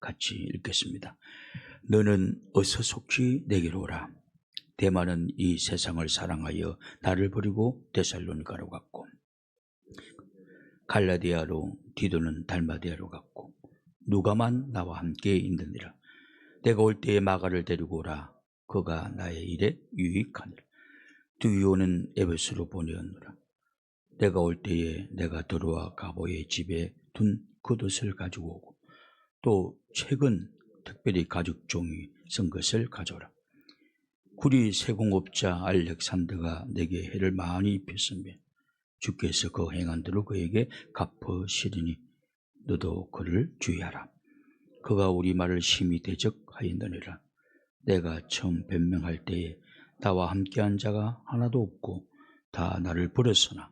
같이 읽겠습니다. 너는 어서 속히 내게로 오라. 데마는 이 세상을 사랑하여 나를 버리고 데살로니가로 갔고, 갈라디아로 디도는 달마디아로 갔고, 누가만 나와 함께 있느니라. 내가 올 때에 마가를 데리고 오라. 그가 나의 일에 유익하니라. 두기오는 에베소로 보내었노라. 내가 올 때에 내가 도로와 가보의 집에 둔 겉옷을 가지고 오고, 또 최근 특별히 가죽 종이 쓴 것을 가져오라. 구리 세공업자 알렉산더가 내게 해를 많이 입혔으며 주께서 그 행한 대로 그에게 갚으시리니 너도 그를 주의하라. 그가 우리 말을 심히 대적하였느니라. 내가 처음 변명할 때에 나와 함께한 자가 하나도 없고 다 나를 버렸으나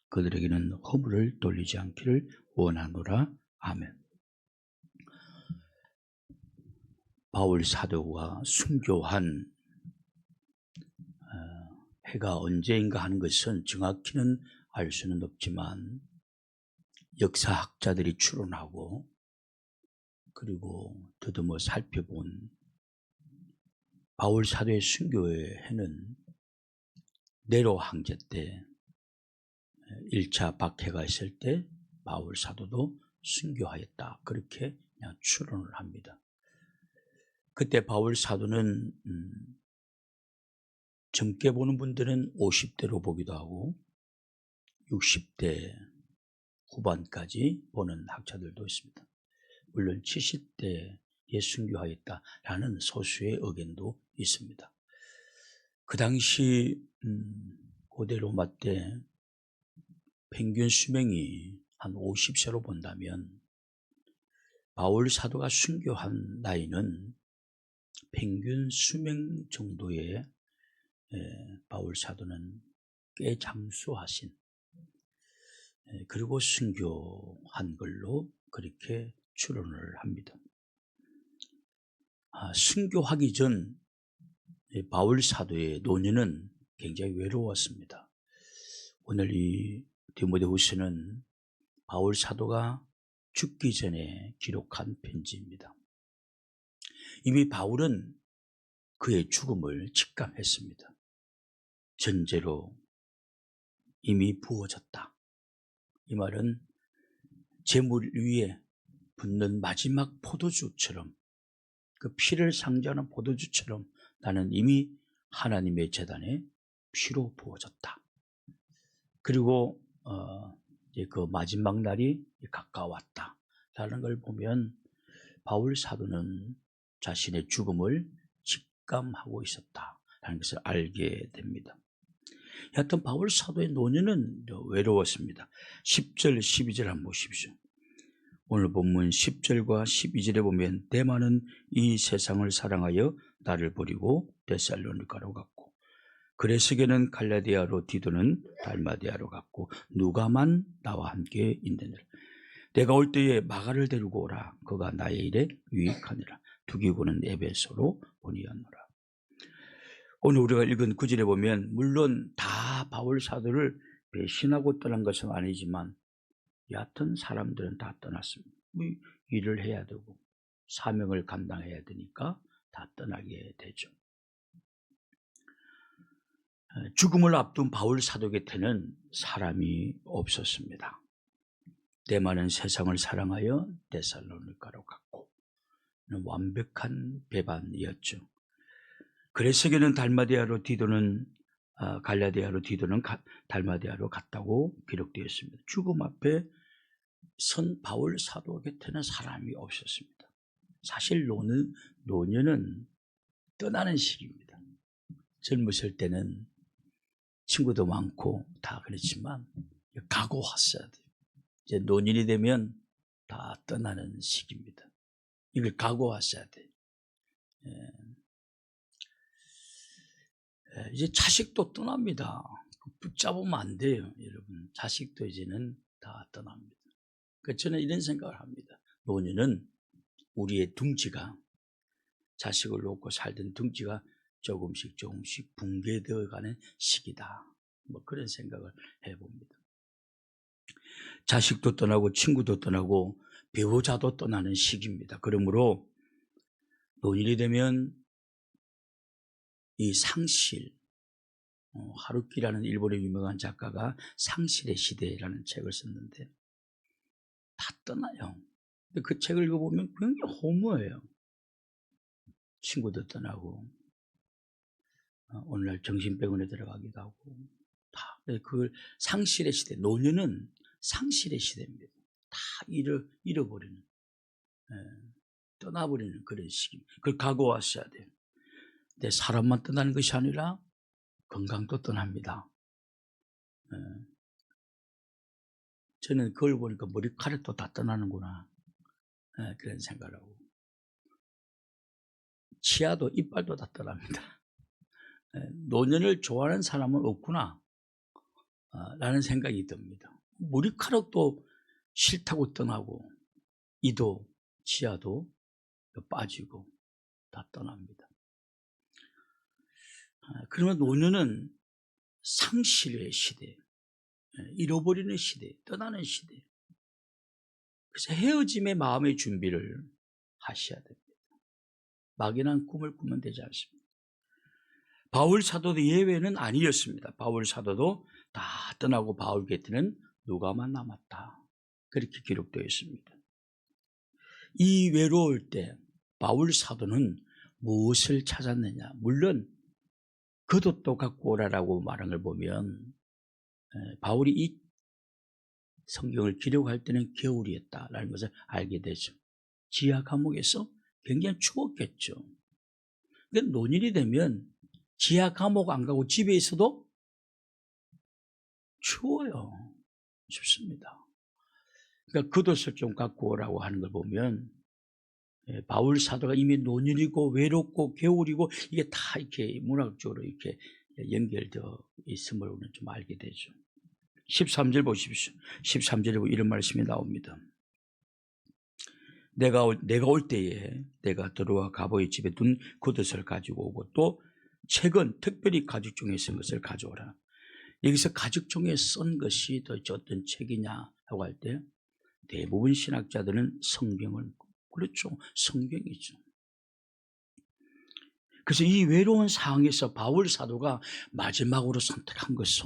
그들에게는 허물을 돌리지 않기를 원하노라. 아멘. 바울 사도가 순교한 해가 언제인가 하는 것은 정확히는 알 수는 없지만 역사학자들이 추론하고 그리고 더듬어 살펴본 바울 사도의 순교의 해는 네로 황제 때 1차 박해가 있을 때 바울 사도도 순교하였다. 그렇게 그냥 추론을 합니다. 그때 바울 사도는 젊게 보는 분들은 50대로 보기도 하고 60대 후반까지 보는 학자들도 있습니다. 물론 70대에 순교하였다라는 소수의 의견도 있습니다. 그 당시 고대 로마 때 평균 수명이 한 50세로 본다면 바울 사도가 순교한 나이는 평균 수명 정도의 바울 사도는 꽤 장수하신 그리고 순교한 걸로 그렇게 추론을 합니다. 순교하기 전 바울 사도의 노년은 굉장히 외로웠습니다. 오늘 이 디모데후서는 바울 사도가 죽기 전에 기록한 편지입니다. 이미 바울은 그의 죽음을 직감했습니다. 전제로 이미 부어졌다. 이 말은 제물 위에 붓는 마지막 포도주처럼 그 피를 상징하는 포도주처럼 나는 이미 하나님의 제단에 피로 부어졌다. 그리고 그 마지막 날이 가까웠다. 라는 걸 보면 바울 사도는 자신의 죽음을 직감하고 있었다라는 것을 알게 됩니다. 여하튼 바울 사도의 노년은 외로웠습니다. 10절, 12절 한번 보십시오. 오늘 본문 10절과 12절에 보면 데마는 이 세상을 사랑하여 나를 버리고 데살로니가로 갔고, 그레스게는 갈라디아로 디도는 달마디아로 갔고, 누가만 나와 함께 있느니라. 내가 올 때에 마가를 데리고 오라. 그가 나의 일에 유익하니라. 두기고는 에베소로 보내었노라. 오늘 우리가 읽은 구절에 보면 물론 다 바울 사도를 배신하고 떠난 것은 아니지만 여하튼 사람들은 다 떠났습니다. 일을 해야 되고 사명을 감당해야 되니까 다 떠나게 되죠. 죽음을 앞둔 바울 사도 곁에는 사람이 없었습니다. 데마는 세상을 사랑하여 데살로니가로 갔고, 완벽한 배반이었죠. 그레스게는 달마디아로 디도는 갈라디아로 디도는 달마디아로 갔다고 기록되어 있습니다. 죽음 앞에 선 바울 사도 곁에는 사람이 없었습니다. 사실 노년은 떠나는 시기입니다. 젊으실 때는 친구도 많고 다 그렇지만 각오했어야 돼요. 이제 노년이 되면 다 떠나는 시기입니다. 이걸 각오했어야 돼요. 이제 자식도 떠납니다. 붙잡으면 안 돼요, 여러분. 자식도 이제는 다 떠납니다. 그래서 저는 이런 생각을 합니다. 노년은 우리의 둥지가, 자식을 놓고 살던 둥지가 조금씩 붕괴되어가는 시기다. 그런 생각을 해봅니다. 자식도 떠나고 친구도 떠나고 배우자도 떠나는 시기입니다. 그러므로 노년이 되면 이 상실, 하루키라는 일본의 유명한 작가가 상실의 시대라는 책을 썼는데 다 떠나요. 근데 그 책을 읽어보면 굉장히 허무해요. 친구도 떠나고 오늘날 정신병원에 들어가기도 하고 다 그걸 상실의 시대, 노년은 상실의 시대입니다. 다 잃어버리는, 떠나버리는 그런 시기입니다. 그걸 각오하셔야 돼요. 근데 사람만 떠나는 것이 아니라 건강도 떠납니다. 저는 그걸 보니까 머리카락도 다 떠나는구나, 그런 생각을 하고, 치아도 이빨도 다 떠납니다. 노년을 좋아하는 사람은 없구나 라는 생각이 듭니다. 머리카락도 싫다고 떠나고 이도 치아도 빠지고 다 떠납니다. 그러면 노년은 상실의 시대, 잃어버리는 시대, 떠나는 시대. 그래서 헤어짐의 마음의 준비를 하셔야 됩니다. 막연한 꿈을 꾸면 되지 않습니다. 바울 사도도 예외는 아니었습니다. 바울 사도도 다 떠나고 바울 곁에는 누가만 남았다, 그렇게 기록되어 있습니다. 이 외로울 때 바울 사도는 무엇을 찾았느냐? 물론 겉옷도 갖고 오라라고 말한 걸 보면 바울이 이 성경을 기록할 때는 겨울이었다라는 것을 알게 되죠. 지하 감옥에서 굉장히 추웠겠죠. 그러니까 노년이 되면 지하 감옥 안 가고 집에 있어도 추워요. 춥습니다. 그러니까 겉옷을 좀 갖고 오라고 하는 걸 보면 바울 사도가 이미 노년이고 외롭고 겨울이고 이게 다 이렇게 문학적으로 이렇게 연결되어 있음을 우리는 좀 알게 되죠. 13절 보십시오. 13절에 이런 말씀이 나옵니다. 내가 올 때에 내가 들어와 가보의 집에 둔 겉옷을 가지고 오고 또 책은 특별히 가죽 종이에 쓴 것을 가져오라. 여기서 가죽 종이에 쓴 것이 도대체 어떤 책이냐 하고 할 때 대부분 신학자들은 성경을, 그렇죠, 성경이죠. 그래서 이 외로운 상황에서 바울 사도가 마지막으로 선택한 것은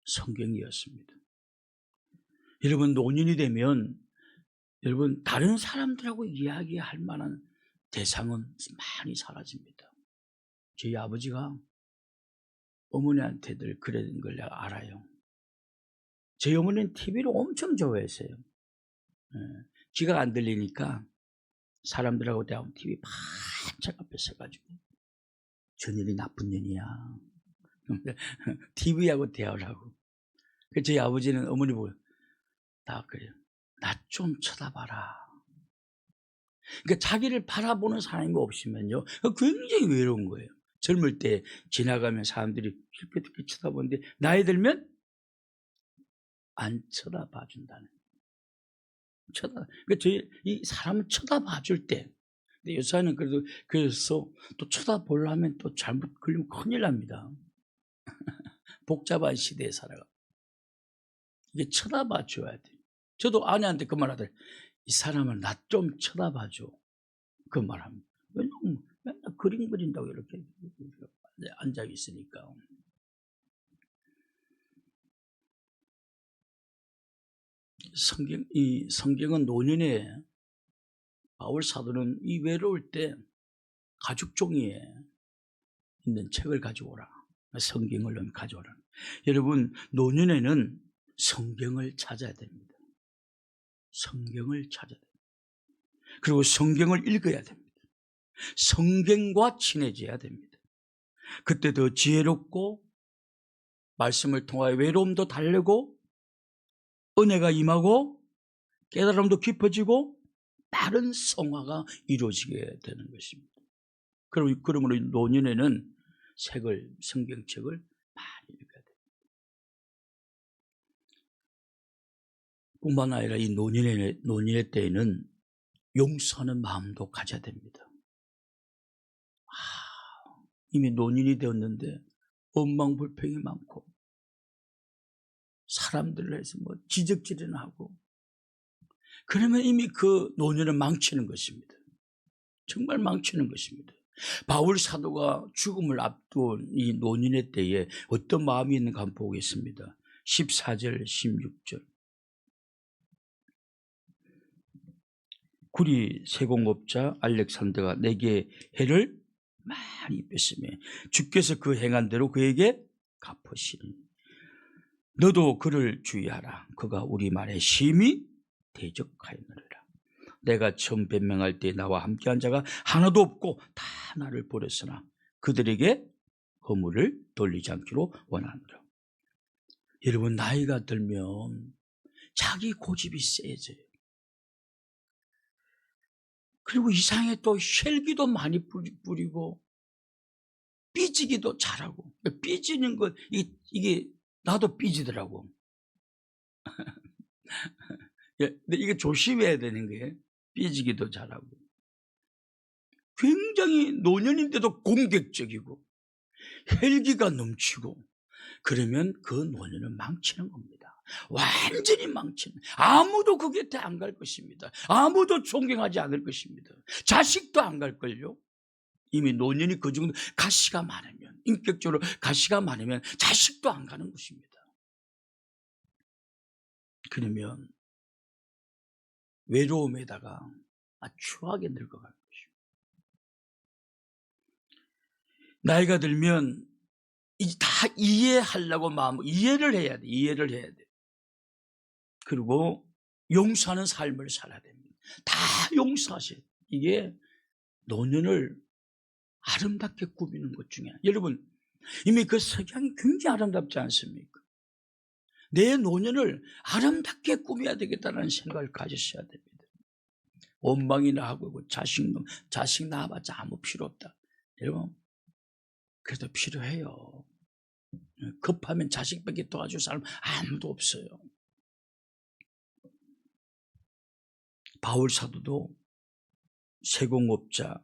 성경이었습니다. 여러분, 노년이 되면 여러분 다른 사람들하고 이야기할 만한 대상은 많이 사라집니다. 저희 아버지가 어머니한테 늘 그런 걸 내가 알아요. 저희 어머니는 TV를 엄청 좋아했어요. 귀가 안 들리니까 사람들하고 대하면 TV 반짝 앞에 서가지고 저 년이 나쁜 년이야. TV하고 대화를 하고. 저희 아버지는 어머니 보고 다 그래요. 나 좀 쳐다봐라. 그러니까 자기를 바라보는 사람이 없으면요, 굉장히 외로운 거예요. 젊을 때 지나가면 사람들이 힐끗힐끗 쳐다보는데 나이 들면 안 쳐다봐 준다는 거예요. 그러니까 이 사람을 쳐다봐 줄 때, 근데 요새는 그래서 또 쳐다보려면 또 잘못 걸리면 큰일 납니다. 복잡한 시대에 살아가. 이게 쳐다봐 줘야 돼. 저도 아내한테 그 말 하더라고요. 이 사람을 나 좀 쳐다봐 줘. 그 말합니다. 왜냐면 맨날 그림 그린다고 이렇게 앉아 있으니까. 성경은 노년에 바울 사도는 이 외로울 때 가죽 종이에 있는 책을 가져오라. 성경을 가져오라. 여러분, 노년에는 성경을 찾아야 됩니다. 성경을 찾아야 됩니다. 그리고 성경을 읽어야 됩니다. 성경과 친해져야 됩니다. 그때 더 지혜롭고 말씀을 통하여 외로움도 달래고 은혜가 임하고 깨달음도 깊어지고 빠른 성화가 이루어지게 되는 것입니다. 그러므로 노년에는 성경책을 많이 읽어야 됩니다. 뿐만 아니라 이 노년의 때에는 용서하는 마음도 가져야 됩니다. 이미 노년이 되었는데 원망불평이 많고 사람들을 해서 지적질이나 하고, 그러면 이미 그 노년은 망치는 것입니다. 정말 망치는 것입니다. 바울 사도가 죽음을 앞둔 이 노년의 때에 어떤 마음이 있는가 한번 보겠습니다. 14절 16절. 구리 세공업자 알렉산더가 내게 해를 많이 뺐으며 주께서 그 행한 대로 그에게 갚으시니 너도 그를 주의하라. 그가 우리 말에 심히 대적하였느니라. 내가 처음 변명할 때 나와 함께한 자가 하나도 없고 다 나를 버렸으나 그들에게 허물을 돌리지 않기로 원하노라. 여러분, 나이가 들면 자기 고집이 세져요. 그리고 이상하게 또 혈기도 많이 부리고 삐지기도 잘하고. 삐지는 것, 이게 나도 삐지더라고. 근데 이게 조심해야 되는 거예요. 삐지기도 잘하고. 굉장히 노년인데도 공격적이고 혈기가 넘치고, 그러면 그 노년은 망치는 겁니다. 완전히 망치는. 아무도 그 곁에 안 갈 것입니다. 아무도 존경하지 않을 것입니다. 자식도 안 갈걸요. 이미 노년이 그 정도 가시가 많으면, 인격적으로 가시가 많으면 자식도 안 가는 것입니다. 그러면 외로움에다가 추하게 늙어가는 것입니다. 나이가 들면 이제 다 이해하려고 이해를 해야 돼. 이해를 해야 돼. 그리고 용서하는 삶을 살아야 됩니다. 다 용서하셔야 돼. 이게 노년을 아름답게 꾸미는 것 중에, 여러분 이미 그 석양이 굉장히 아름답지 않습니까? 내 노년을 아름답게 꾸며야 되겠다는 생각을 가지셔야 됩니다. 원망이나 하고 자식 낳아봤자 아무 필요 없다. 여러분, 그래도 필요해요. 급하면 자식밖에 도와줄 사람 아무도 없어요. 바울 사도도 세공업자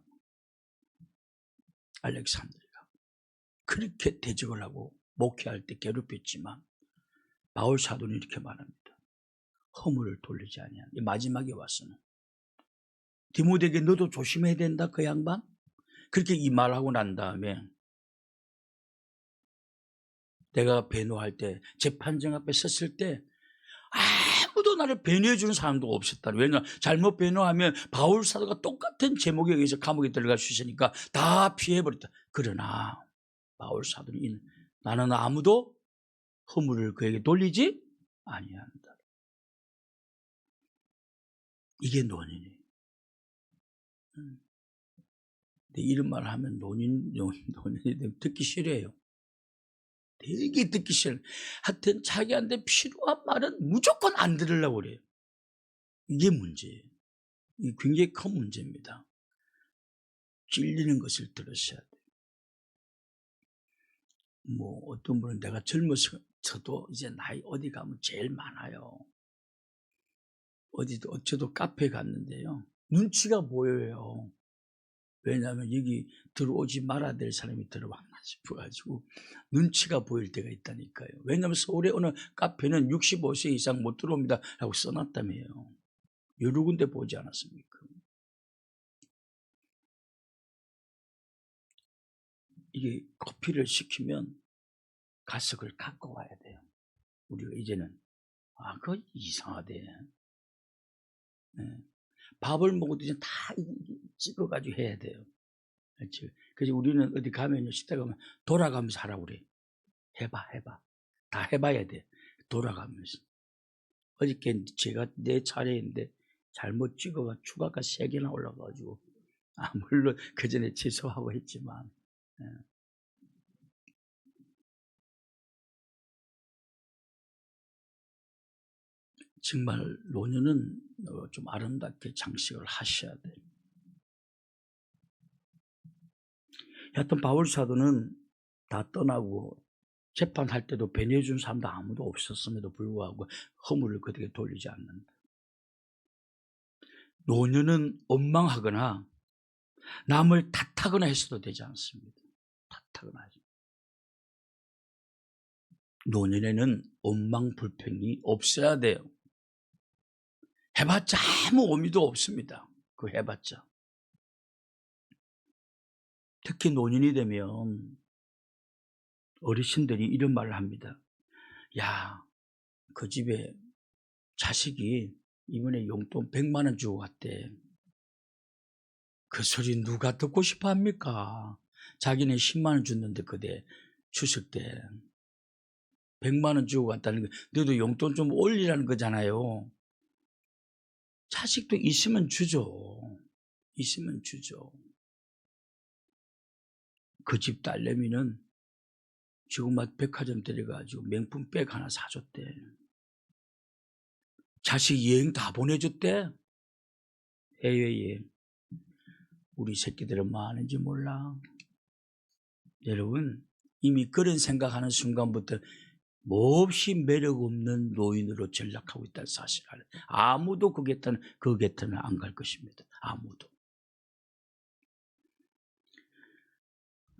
알렉산드리가 그렇게 대적을 하고 목회할 때 괴롭혔지만 바울 사도는 이렇게 말합니다. 허물을 돌리지 아니하는. 마지막에 와서는 디모데에게 너도 조심해야 된다 그 양반. 그렇게 이 말하고 난 다음에 내가 변호할 때, 재판정 앞에 섰을 때 아무도 나를 변호해 주는 사람도 없었다. 왜냐하면 잘못 변호하면 바울 사도가 똑같은 제목에 의해서 감옥에 들어갈 수 있으니까 다 피해버렸다. 그러나 바울 사도는 나는 아무도 허물을 그에게 돌리지 아니한다. 이게 노년이에요. 근데 이런 말 하면 노년이 듣기 싫어요. 되게 듣기 싫어요. 하여튼 자기한테 필요한 말은 무조건 안 들으려고 그래요. 이게 문제예요. 이게 굉장히 큰 문제입니다. 찔리는 것을 들으셔야 돼요. 어떤 분은 내가 젊어서도 이제 나이 어디 가면 제일 많아요. 어쩌도 카페에 갔는데요. 눈치가 보여요. 왜냐하면 여기 들어오지 말아야 될 사람이 들어왔나 싶어가지고 눈치가 보일 때가 있다니까요. 왜냐하면 서울에 어느 카페는 65세 이상 못 들어옵니다 라고 써놨다며요. 여러 군데 보지 않았습니까? 이게 커피를 시키면 가석을 갖고 와야 돼요. 우리가 이제는 그거 이상하대. 네. 밥을 먹어도 이제 다 찍어가지고 해야 돼요. 그렇지. 그래서 우리는 어디 가면요, 식당 가면 돌아가면서 하라고 그래. 해봐. 다 해봐야 돼. 돌아가면서. 어저께 제가 내 차례인데 잘못 찍어가 추가가 3개나 올라가가지고, 물론 그 전에 취소하고 했지만, 정말 노년은 좀 아름답게 장식을 하셔야 돼요. 하여튼 바울 사도는 다 떠나고 재판할 때도 변호해 준 사람도 아무도 없었음에도 불구하고 허물을 그들에게 돌리지 않는다. 노년은 원망하거나 남을 탓하거나 했어도 되지 않습니다. 탓하거나 하지. 노년에는 원망 불평이 없어야 돼요. 해봤자 아무 의미도 없습니다. 그 해봤자. 특히 노년이 되면 어르신들이 이런 말을 합니다. 야, 그 집에 자식이 이번에 용돈 100만 원 주고 갔대. 그 소리 누가 듣고 싶어 합니까? 자기는 10만 원 줬는데 그때 추석 때 100만 원 주고 갔다는 거, 너도 용돈 좀 올리라는 거잖아요. 자식도 있으면 주죠. 있으면 주죠. 그 집 딸내미는 지금 막 백화점 데려가지고 명품 백 하나 사줬대. 자식 여행 다 보내줬대. 해외여행. 우리 새끼들은 뭐 하는지 몰라. 여러분, 이미 그런 생각하는 순간부터 몹시 매력 없는 노인으로 전락하고 있다는 사실을 알아요. 아무도 그 곁에는 안 갈 것입니다. 아무도.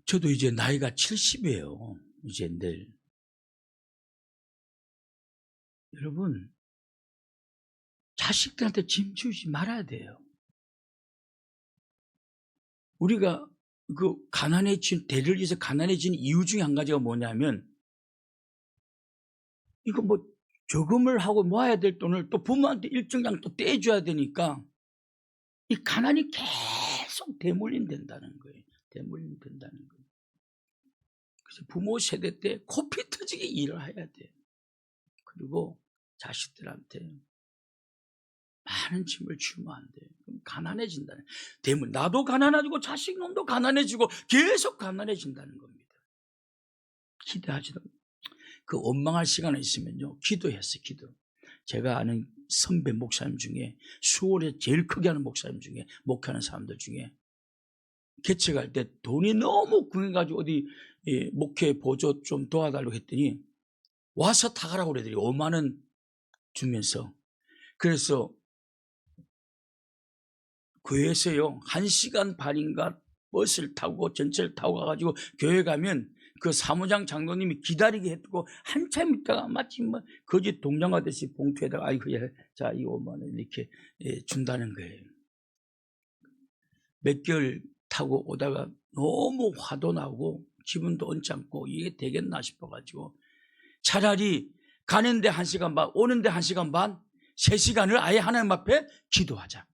저도 이제 나이가 70이에요. 이제 내일. 여러분, 자식들한테 짐 주지 말아야 돼요. 우리가 대를 위해서 가난해진 이유 중에 한 가지가 뭐냐면, 이거 뭐 저금을 하고 모아야 될 돈을 또 부모한테 일정량 또 떼줘야 되니까 이 가난이 계속 대물림된다는 거예요. 대물림된다는 거예요. 그래서 부모 세대 때 코피 터지게 일을 해야 돼요. 그리고 자식들한테 많은 짐을 주면 안 돼요. 그럼 가난해진다는 거예요. 나도 가난해지고 자식 놈도 가난해지고 계속 가난해진다는 겁니다. 기대하지도 그 원망할 시간이 있으면요, 기도했어요. 기도. 제가 아는 선배 목사님 중에 수월에 제일 크게 하는 목사님 중에 목회하는 사람들 중에 개척할 때 돈이 너무 궁해가지고 어디 목회 보조 좀 도와달라고 했더니 와서 타가라고 그러더니 5만 원 주면서. 그래서 교회에서요 1시간 반인가 버스를 타고 전철을 타고 가가지고 교회 가면 그 사무장 장로님이 기다리게 했고 한참 있다가 마치 뭐 거짓 동장하듯이 봉투에다가 아이고 자 이 5만 원 이렇게 준다는 거예요. 몇 개월 타고 오다가 너무 화도 나고 기분도 언짢고 이게 되겠나 싶어가지고 차라리 가는데 1시간 반 오는데 1시간 반 3시간을 아예 하나님 앞에 기도하자.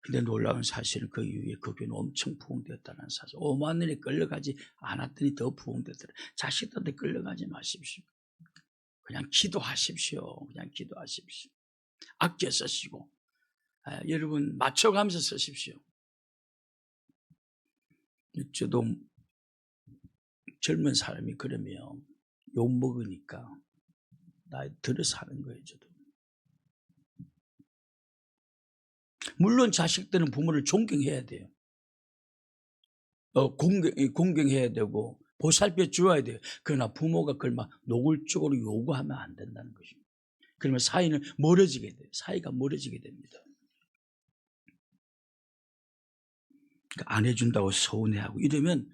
근데 놀라운 사실은 그 이후에 그 교회는 엄청 부흥되었다는 사실. 5만 원이 끌려가지 않았더니 더 부흥되더라. 자식들한테 끌려가지 마십시오. 그냥 기도하십시오. 그냥 기도하십시오. 아껴 쓰시고 여러분 맞춰가면서 쓰십시오. 저도 젊은 사람이 그러면 욕먹으니까 나이 들어서 하는 거예요. 저도. 물론 자식들은 부모를 존경해야 돼요. 공경해야 되고 보살펴 주어야 돼요. 그러나 부모가 그걸 막 노골적으로 요구하면 안 된다는 것입니다. 그러면 사이는 멀어지게 돼요. 사이가 멀어지게 됩니다. 그러니까 안 해준다고 서운해하고 이러면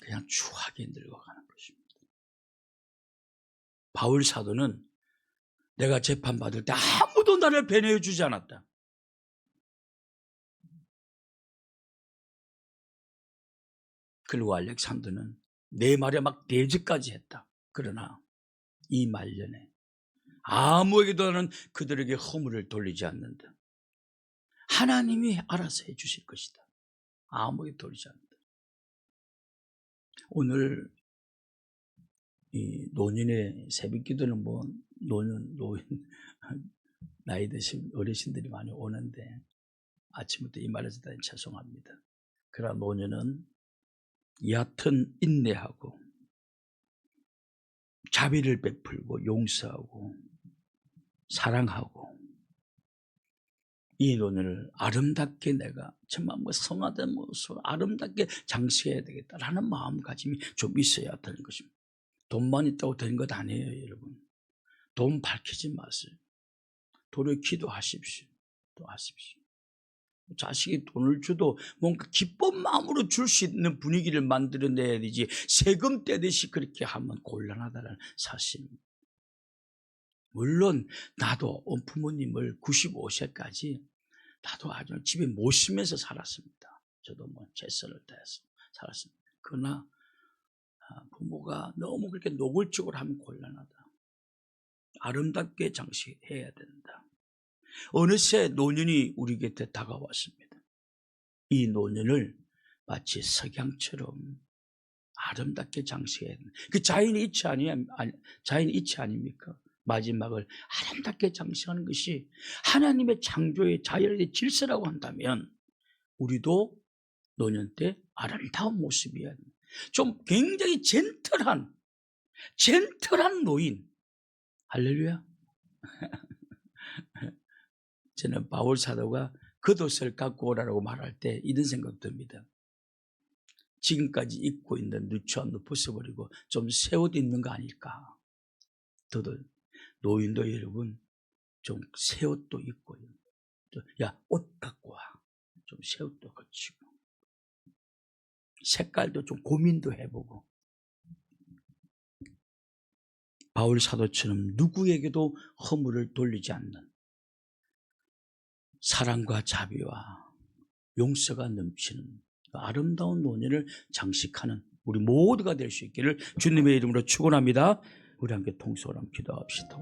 그냥 추하게 늙어가는 것입니다. 바울 사도는 내가 재판받을 때 아무도 나를 배려해 주지 않았다. 그리고 알렉산더는 내 말에 막 대적까지 했다. 그러나 이 말년에 아무에게도 나는 그들에게 허물을 돌리지 않는다. 하나님이 알아서 해 주실 것이다. 아무에게 돌리지 않는다. 오늘 이 노년의 새벽기도는 뭐 노인 나이 드신 어르신들이 많이 오는데 아침부터 이 말을 듣다니 죄송합니다. 그러나 노년은 얕은 인내하고 자비를 베풀고 용서하고 사랑하고 이 노년을 아름답게 내가 정말 뭐 성화된 모습 아름답게 장식해야 되겠다라는 마음가짐이 좀 있어야 되는 것입니다. 돈만 있다고 되는 것 아니에요, 여러분. 돈 밝히지 마세요. 도리어 기도하십시오. 기도하십시오. 자식이 돈을 줘도 뭔가 기쁜 마음으로 줄 수 있는 분위기를 만들어내야 되지 세금 떼듯이 그렇게 하면 곤란하다는 사실입니다. 물론 나도 부모님을 95세까지 나도 아주 집에 못 쉬면서 살았습니다. 저도 뭐 최선을 다해서 살았습니다. 그러나 부모가 너무 그렇게 노골적으로 하면 곤란하다. 아름답게 장식해야 된다. 어느새 노년이 우리 곁에 다가왔습니다. 이 노년을 마치 석양처럼 아름답게 장식해야 된다. 그 자연의 이치 아닙니까? 마지막을 아름답게 장식하는 것이 하나님의 창조의 자연의 질서라고 한다면 우리도 노년 때 아름다운 모습이어야 합니다. 좀 굉장히 젠틀한 노인. 할렐루야. 저는 바울 사도가 겉옷을 갖고 오라고 말할 때 이런 생각 듭니다. 지금까지 입고 있는 누추한 옷 벗어버리고 좀 새 옷 입는 거 아닐까. 더들 노인도 여러분 좀 새 옷도 입고, 야, 옷 갖고 와. 좀 새 옷도 거치고, 색깔도 좀 고민도 해보고. 바울 사도처럼 누구에게도 허물을 돌리지 않는 사랑과 자비와 용서가 넘치는 아름다운 노년을 장식하는 우리 모두가 될 수 있기를 주님의 이름으로 축원합니다. 우리 함께 통성으로 기도합시다.